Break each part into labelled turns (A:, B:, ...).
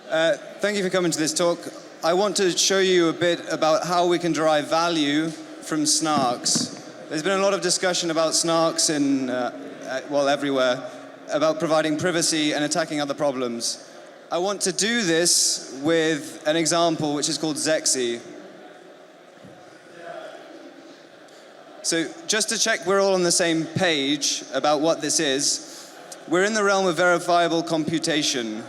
A: Thank you for coming to this talk. I want to show you a bit about how we can derive value from SNARKs. There's been a lot of discussion about SNARKs everywhere, about providing privacy and attacking other problems. I want to do this with an example which is called ZEXE. So just to check we're all on the same page about what this is, we're in the realm of verifiable computation,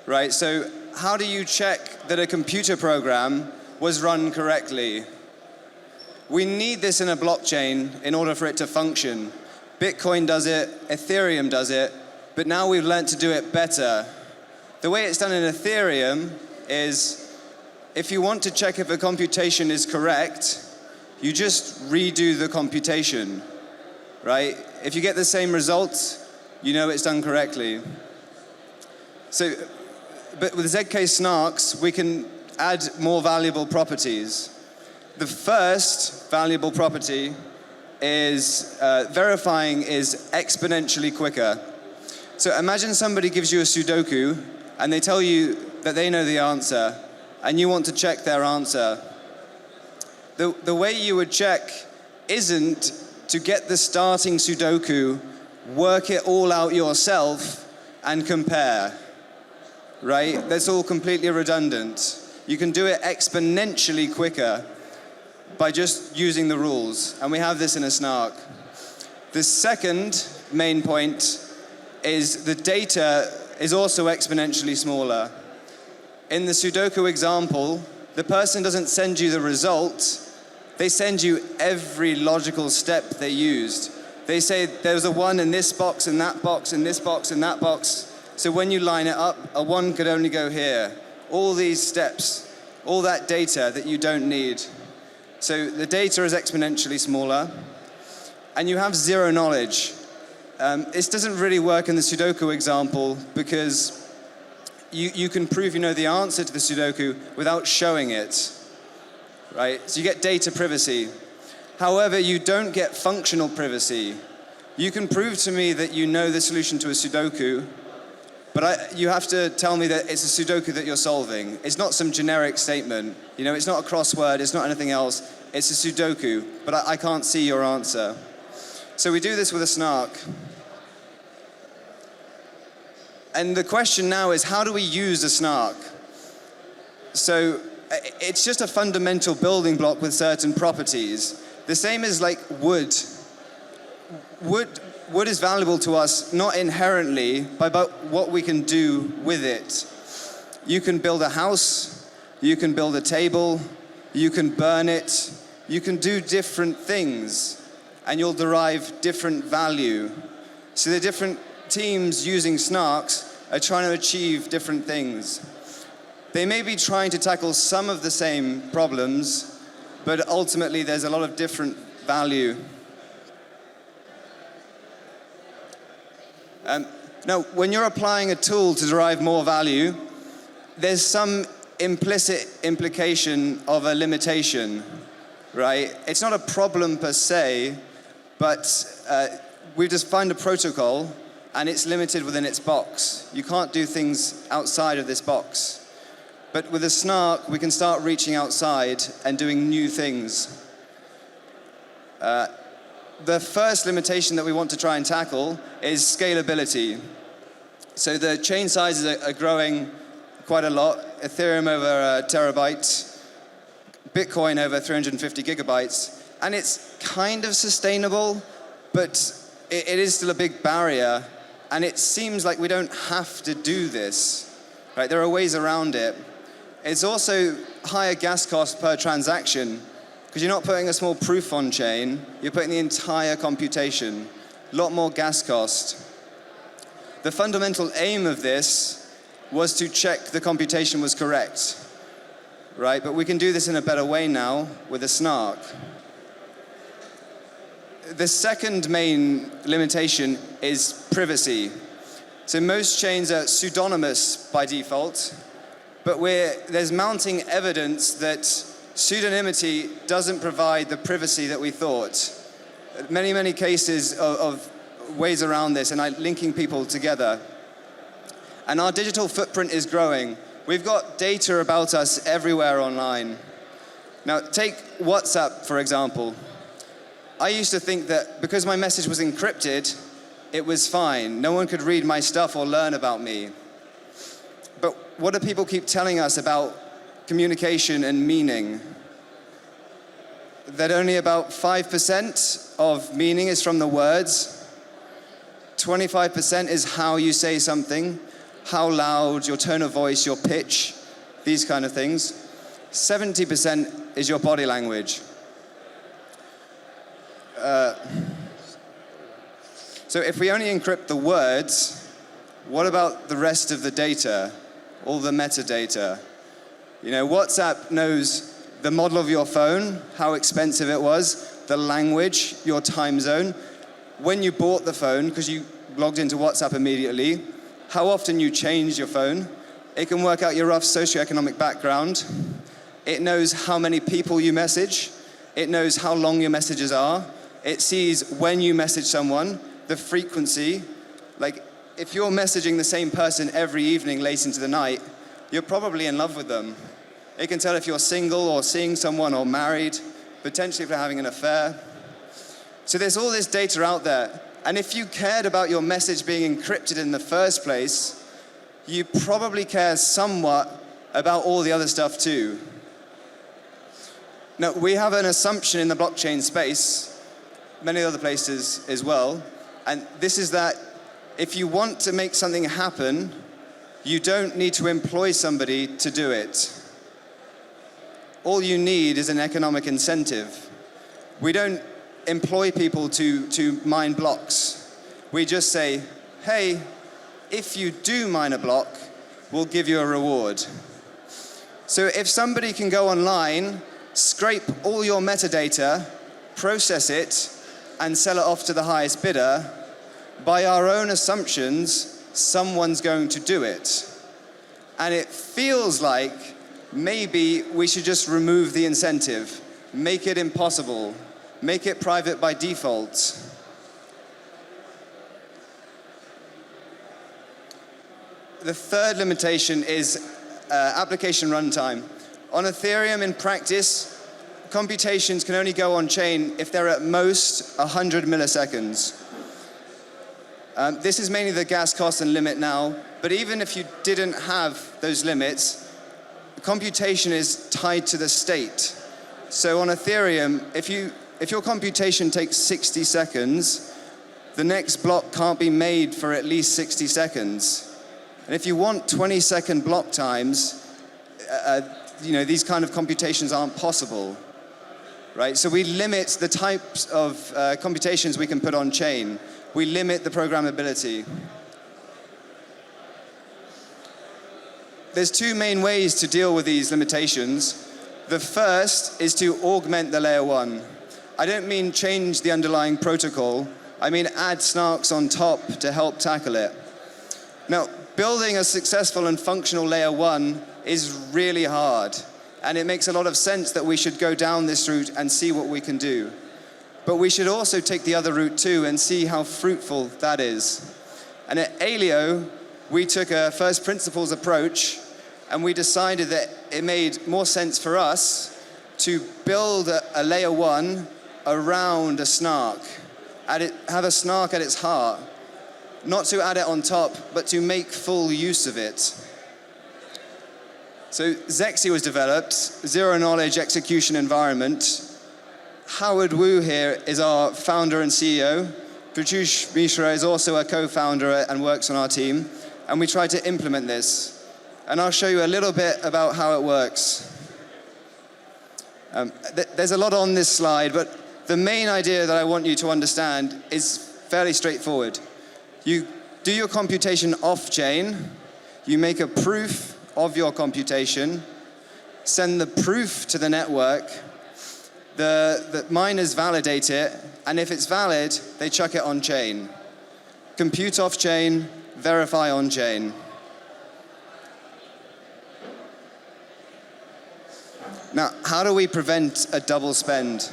A: right? So how do you check that a computer program was run correctly? We need this in a blockchain in order for it to function. Bitcoin does it, Ethereum does it, but now we've learned to do it better. The way it's done in Ethereum is, if you want to check if a computation is correct, you just redo the computation, right? If you get the same result, you know it's done correctly. But with zkSNARKs, we can add more valuable properties. The first valuable property is verifying is exponentially quicker. So imagine somebody gives you a Sudoku and they tell you that they know the answer and you want to check their answer. The way you would check isn't to get the starting Sudoku, work it all out yourself and compare. Right? That's all completely redundant. You can do it exponentially quicker by just using the rules, and we have this in a SNARK. The second main point is the data is also exponentially smaller. In the Sudoku example, the person doesn't send you the result, they send you every logical step they used. They say there's a 1 in this box, in that box, in this box, in that box. So when you line it up, a 1 could only go here. All these steps, all that data that you don't need. So the data is exponentially smaller, and you have zero knowledge. This doesn't really work in the Sudoku example because you can prove you know the answer to the Sudoku without showing it, right? So you get data privacy. However, you don't get functional privacy. You can prove to me that you know the solution to a Sudoku, but you have to tell me that it's a Sudoku that you're solving. It's not some generic statement. You know, it's not a crossword, it's not anything else. It's a Sudoku, but I can't see your answer. So we do this with a SNARK. And the question now is, how do we use a SNARK? So it's just a fundamental building block with certain properties. The same as like wood. Wood is valuable to us not inherently, but about what we can do with it. You can build a house, you can build a table, you can burn it, you can do different things, and you'll derive different value. So the different teams using SNARKs are trying to achieve different things. They may be trying to tackle some of the same problems, but ultimately there's a lot of different value. Now, when you're applying a tool to derive more value, there's some implicit implication of a limitation, right? It's not a problem per se, but we just find a protocol and it's limited within its box. You can't do things outside of this box. But with a SNARK, we can start reaching outside and doing new things. The first limitation that we want to try and tackle is scalability. So the chain sizes are growing quite a lot. Ethereum over a terabyte, Bitcoin over 350 gigabytes. And it's kind of sustainable, but it is still a big barrier. And it seems like we don't have to do this, right? There are ways around it. It's also higher gas cost per transaction, because you're not putting a small proof on chain, you're putting the entire computation. A lot more gas cost. The fundamental aim of this was to check the computation was correct, right? But we can do this in a better way now with a SNARK. The second main limitation is privacy. So most chains are pseudonymous by default, but there's mounting evidence that pseudonymity doesn't provide the privacy that we thought. Many cases of ways around this and linking people together. And our digital footprint is growing. We've got data about us everywhere online. Now, take WhatsApp, for example. I used to think that because my message was encrypted, it was fine. No one could read my stuff or learn about me. But what do people keep telling us about communication and meaning? That only about 5% of meaning is from the words. 25% is how you say something, how loud, your tone of voice, your pitch, these kind of things. 70% is your body language. So if we only encrypt the words, what about the rest of the data, all the metadata? You know, WhatsApp knows the model of your phone, how expensive it was, the language, your time zone, when you bought the phone, because you logged into WhatsApp immediately, how often you changed your phone. It can work out your rough socioeconomic background. It knows how many people you message. It knows how long your messages are. It sees when you message someone, the frequency. Like, if you're messaging the same person every evening late into the night, you're probably in love with them. It can tell if you're single or seeing someone or married, potentially if you're having an affair. So there's all this data out there. And if you cared about your message being encrypted in the first place, you probably care somewhat about all the other stuff too. Now, we have an assumption in the blockchain space, many other places as well, and this is that if you want to make something happen, you don't need to employ somebody to do it. All you need is an economic incentive. We don't employ people to mine blocks. We just say, hey, if you do mine a block, we'll give you a reward. So if somebody can go online, scrape all your metadata, process it, and sell it off to the highest bidder, by our own assumptions, someone's going to do it. And it feels like maybe we should just remove the incentive, make it impossible, make it private by default. The third limitation is application runtime. On Ethereum, in practice, computations can only go on chain if they're at most 100 milliseconds. This is mainly the gas cost and limit now, but even if you didn't have those limits, computation is tied to the state. So on Ethereum, if your computation takes 60 seconds, the next block can't be made for at least 60 seconds. And if you want 20-second block times, these kind of computations aren't possible, right? So we limit the types of computations we can put on chain. We limit the programmability. There's two main ways to deal with these limitations. The first is to augment the layer one. I don't mean change the underlying protocol. I mean add SNARKs on top to help tackle it. Now, building a successful and functional layer one is really hard, and it makes a lot of sense that we should go down this route and see what we can do. But we should also take the other route too and see how fruitful that is. And at Aleo, we took a first principles approach, and we decided that it made more sense for us to build a layer one around a SNARK, have a SNARK at its heart, not to add it on top, but to make full use of it. So ZEXE was developed, zero knowledge execution environment. Howard Wu here is our founder and CEO. Pratyush Mishra is also a co-founder and works on our team. And we try to implement this. And I'll show you a little bit about how it works. There's a lot on this slide, but the main idea that I want you to understand is fairly straightforward. You do your computation off-chain, you make a proof of your computation, send the proof to the network, the miners validate it, and if it's valid, they chuck it on-chain. Compute off-chain, verify on-chain. Now, how do we prevent a double spend?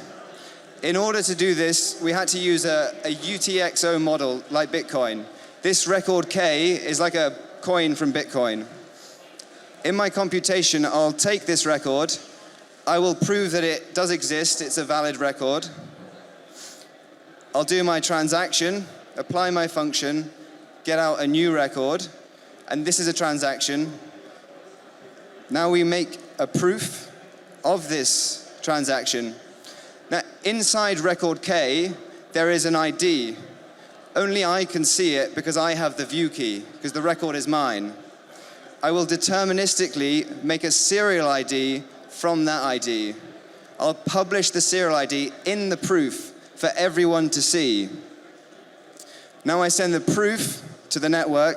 A: In order to do this, we had to use a UTXO model like Bitcoin. This record K is like a coin from Bitcoin. In my computation, I'll take this record. I will prove that it does exist. It's a valid record. I'll do my transaction, apply my function, get out a new record, and this is a transaction. Now we make a proof of this transaction. Now, inside record K, there is an ID. Only I can see it because I have the view key, because the record is mine. I will deterministically make a serial ID from that ID. I'll publish the serial ID in the proof for everyone to see. Now I send the proof to the network,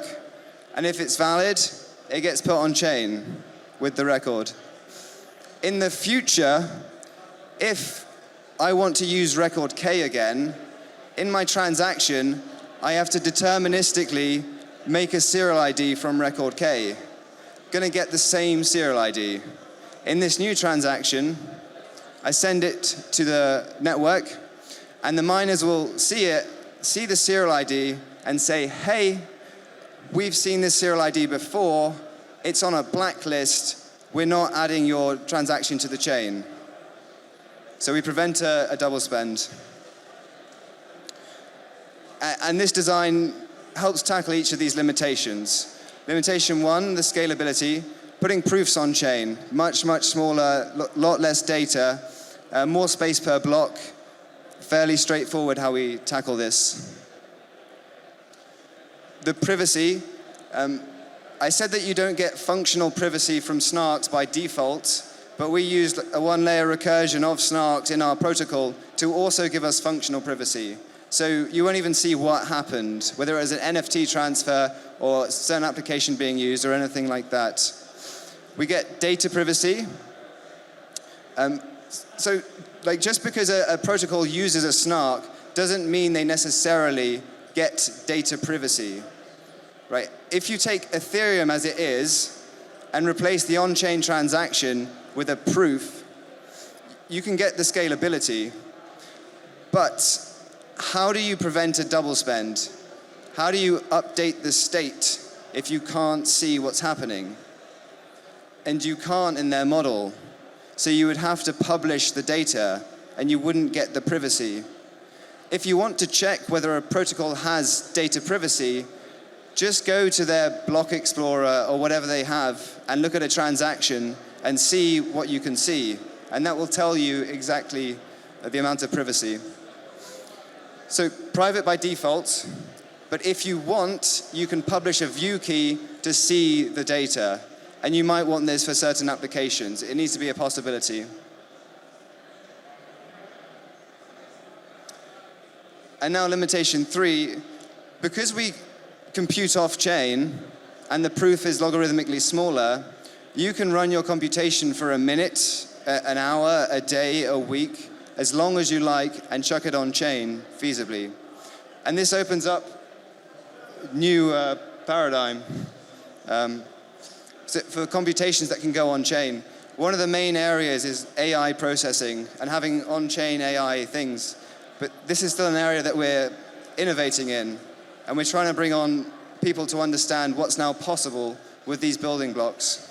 A: and if it's valid, it gets put on chain with the record. In the future, if I want to use record K again, in my transaction, I have to deterministically make a serial ID from record K. Gonna get the same serial ID. In this new transaction, I send it to the network, and the miners will see it, see the serial ID, and say, hey, we've seen this serial ID before, it's on a blacklist, we're not adding your transaction to the chain. So we prevent a double spend. And this design helps tackle each of these limitations. Limitation 1, the scalability, putting proofs on chain, much, much smaller, lot less data, more space per block, fairly straightforward how we tackle this. The privacy, I said that you don't get functional privacy from SNARKs by default, but we used a one-layer recursion of SNARKs in our protocol to also give us functional privacy. So you won't even see what happened, whether it was an NFT transfer or a certain application being used or anything like that. We get data privacy. So like just because a protocol uses a SNARK doesn't mean they necessarily get data privacy, right? If you take Ethereum as it is and replace the on-chain transaction with a proof, you can get the scalability. But how do you prevent a double spend? How do you update the state if you can't see what's happening? And you can't in their model. So you would have to publish the data and you wouldn't get the privacy. If you want to check whether a protocol has data privacy, just go to their block explorer or whatever they have and look at a transaction and see what you can see. And that will tell you exactly the amount of privacy. So private by default, but if you want, you can publish a view key to see the data. And you might want this for certain applications. It needs to be a possibility. And now limitation 3, because we compute off-chain and the proof is logarithmically smaller, you can run your computation for a minute, an hour, a day, a week, as long as you like, and chuck it on-chain feasibly. And this opens up a new paradigm. So for computations that can go on-chain, one of the main areas is AI processing and having on-chain AI things. But this is still an area that we're innovating in, and we're trying to bring on people to understand what's now possible with these building blocks.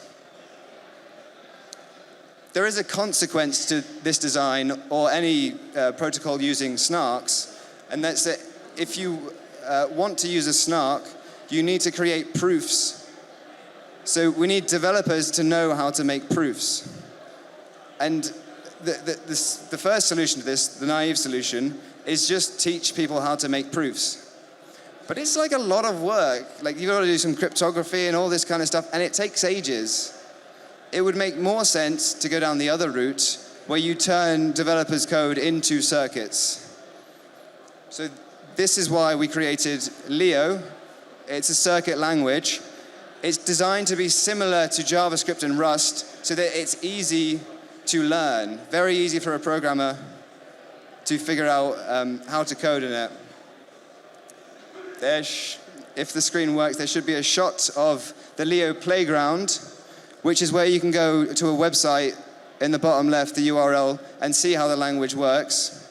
A: There is a consequence to this design or any protocol using SNARKs, and that's that if you want to use a SNARK, you need to create proofs. So we need developers to know how to make proofs. And the first solution to this, the naive solution, is just teach people how to make proofs. But it's like a lot of work. Like you've got to do some cryptography and all this kind of stuff, and it takes ages. It would make more sense to go down the other route where you turn developers' code into circuits. So this is why we created Leo. It's a circuit language. It's designed to be similar to JavaScript and Rust so that it's easy to learn, very easy for a programmer to figure out how to code in it. If the screen works, there should be a shot of the Leo playground, which is where you can go to a website in the bottom left, the URL, and see how the language works.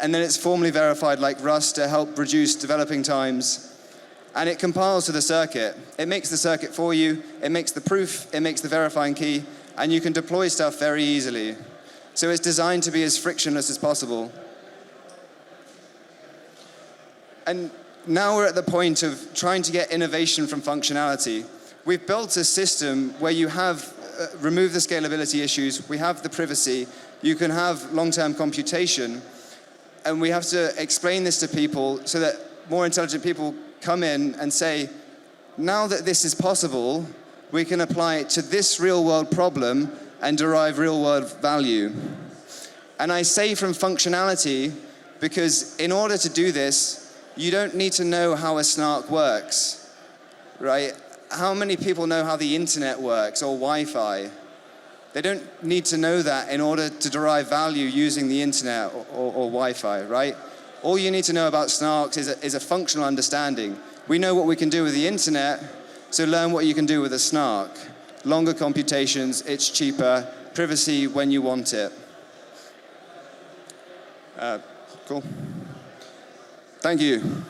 A: And then it's formally verified like Rust to help reduce developing times. and it compiles to the circuit. It makes the circuit for you, it makes the proof, it makes the verifying key, and you can deploy stuff very easily. So it's designed to be as frictionless as possible. And now we're at the point of trying to get innovation from functionality. We've built a system where you have removed the scalability issues, we have the privacy, you can have long-term computation, and we have to explain this to people so that more intelligent people come in and say, now that this is possible, we can apply it to this real-world problem and derive real-world value. And I say from functionality because in order to do this, you don't need to know how a SNARK works, right? How many people know how the internet works or Wi-Fi? They don't need to know that in order to derive value using the internet or Wi-Fi, right? All you need to know about SNARKs is a functional understanding. We know what we can do with the internet, so learn what you can do with a SNARK. Longer computations, it's cheaper, privacy when you want it. Cool. Thank you.